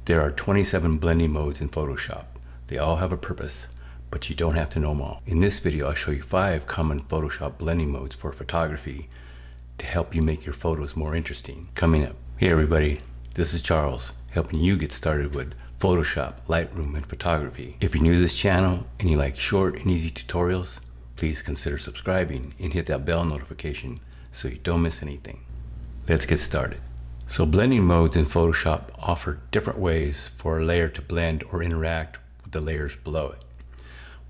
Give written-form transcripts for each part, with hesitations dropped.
There are 27 blending modes in Photoshop. They all have a purpose, but you don't have to know them all. In this video, I'll show you 5 common Photoshop blending modes for photography to help you make your photos more interesting. Coming up. Hey everybody, this is Charles, helping you get started with Photoshop, Lightroom, and photography. If you're new to this channel and you like short and easy tutorials, please consider subscribing and hit that bell notification so you don't miss anything. Let's get started. So blending modes in Photoshop offer different ways for a layer to blend or interact with the layers below it.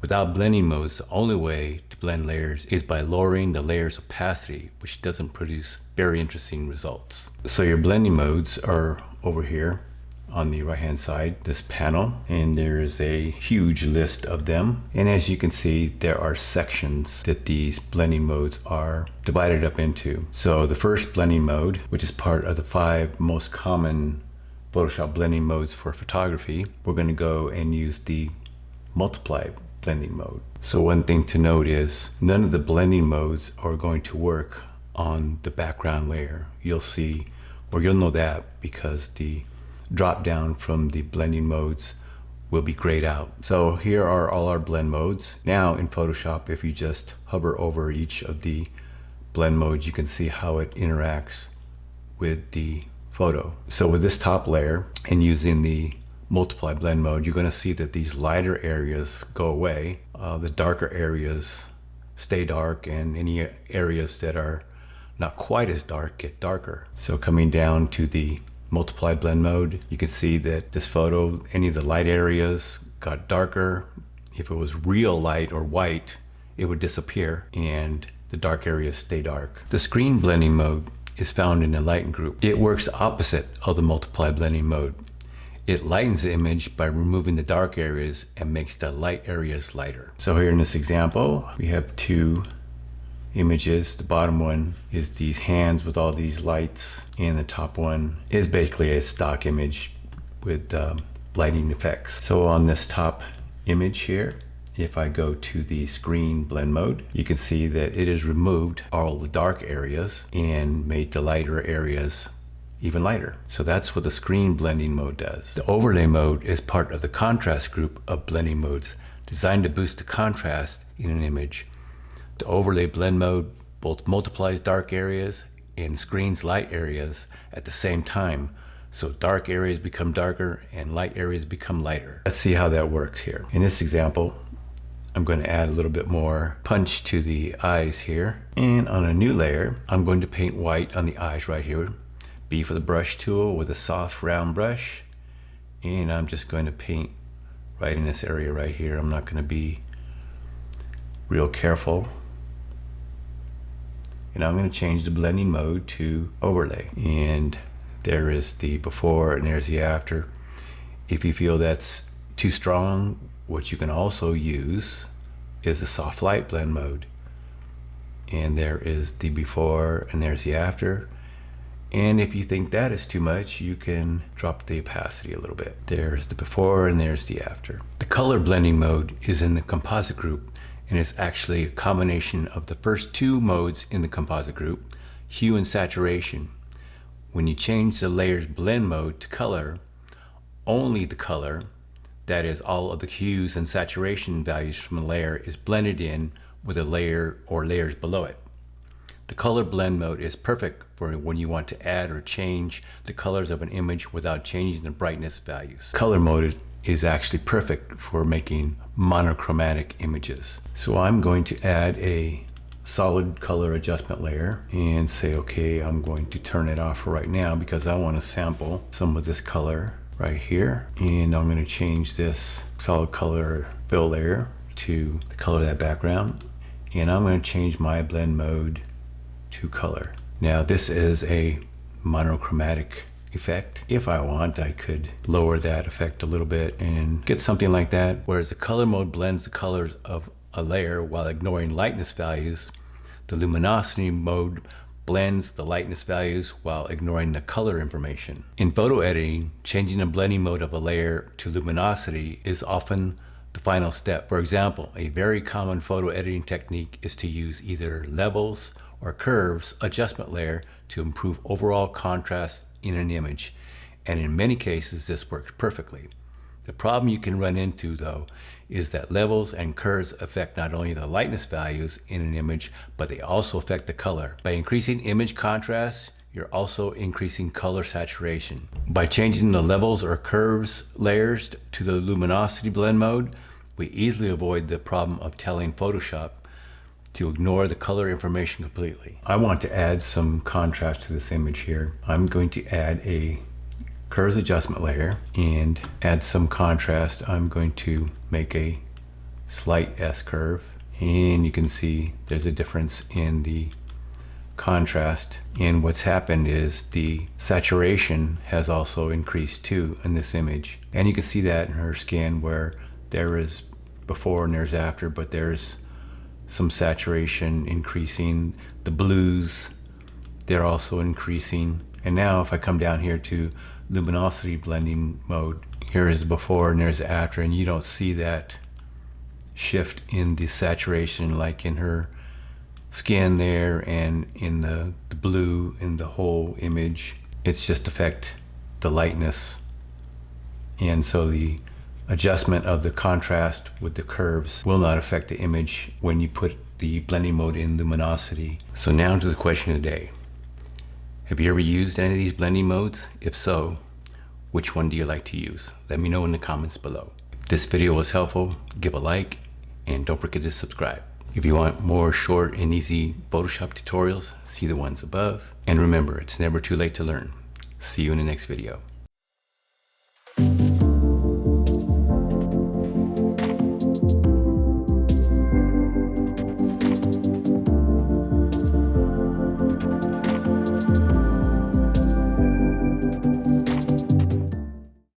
Without blending modes, the only way to blend layers is by lowering the layer's opacity, which doesn't produce very interesting results. So your blending modes are over here on the right hand side, this panel, and there is a huge list of them. And as you can see, there are sections that these blending modes are divided up into. So the first blending mode, which is part of the 5 most common Photoshop blending modes for photography, we're going to go and use the multiply blending mode. So one thing to note is none of the blending modes are going to work on the background layer. You'll see, or you'll know that because the drop down from the blending modes will be grayed out. So here are all our blend modes. Now in Photoshop, if you just hover over each of the blend modes, you can see how it interacts with the photo. So with this top layer and using the multiply blend mode, you're going to see that these lighter areas go away. The darker areas stay dark, and any areas that are not quite as dark get darker. So coming down to the multiply blend mode, you can see that this photo, any of the light areas got darker. If it was real light or white, it would disappear and the dark areas stay dark. The screen blending mode is found in the lighten group. It works opposite of the multiply blending mode. It lightens the image by removing the dark areas and makes the light areas lighter. So here in this example, we have 2 images. The bottom one is these hands with all these lights, and the top one is basically a stock image with lighting effects. So on this top image here, if I go to the screen blend mode, you can see that it has removed all the dark areas and made the lighter areas even lighter. So that's what the screen blending mode does. The overlay mode is part of the contrast group of blending modes designed to boost the contrast in an image. The overlay blend mode both multiplies dark areas and screens light areas at the same time, so dark areas become darker and light areas become lighter. Let's see how that works here. In this example, I'm going to add a little bit more punch to the eyes here, and on a new layer, I'm going to paint white on the eyes right here. B for the brush tool with a soft round brush, and I'm just going to paint right in this area right here. I'm not going to be real careful. And I'm going to change the blending mode to overlay, and there is the before and there's the after. If you feel that's too strong, what you can also use is the soft light blend mode, and there is the before and there's the after. And if you think that is too much, you can drop the opacity a little bit. There's the before and there's the after. The color blending mode is in the composite group, and it's actually a combination of the first 2 modes in the composite group, hue and saturation. When you change the layer's blend mode to color, only the color, that is all of the hues and saturation values from a layer, is blended in with a layer or layers below it. The color blend mode is perfect for when you want to add or change the colors of an image without changing the brightness values. Color mode is actually perfect for making monochromatic images. So I'm going to add a solid color adjustment layer and say, okay, I'm going to turn it off right now because I want to sample some of this color right here. And I'm going to change this solid color fill layer to the color of that background. And I'm going to change my blend mode to color. Now this is a monochromatic effect. If I want, I could lower that effect a little bit and get something like that. Whereas the color mode blends the colors of a layer while ignoring lightness values, the luminosity mode blends the lightness values while ignoring the color information. In photo editing, changing the blending mode of a layer to luminosity is often the final step. For example, a very common photo editing technique is to use either levels or curves adjustment layer to improve overall contrast in an image and in many cases this works perfectly. The problem you can run into, though, is that levels and curves affect not only the lightness values in an image, but they also affect the color. By increasing image contrast, you're also increasing color saturation. By changing the levels or curves layers to the luminosity blend mode, we easily avoid the problem of telling Photoshop to ignore the color information completely. I want to add some contrast to this image here. I'm going to add a curves adjustment layer and add some contrast. I'm going to make a slight S curve, and you can see there's a difference in the contrast, and what's happened is the saturation has also increased too in this image, and you can see that in her skin where there is before and there's after, but there's some saturation increasing. The blues, they're also increasing. And now if I come down here to luminosity blending mode, here is before and there's after, and you don't see that shift in the saturation like in her skin there and in the blue in the whole image. It's just affect the lightness, and so the adjustment of the contrast with the curves will not affect the image when you put the blending mode in luminosity. So now to the question of the day. Have you ever used any of these blending modes? If so, which one do you like to use? Let me know in the comments below. If this video was helpful, give a like and don't forget to subscribe. If you want more short and easy Photoshop tutorials, see the ones above. And remember, it's never too late to learn. See you in the next video.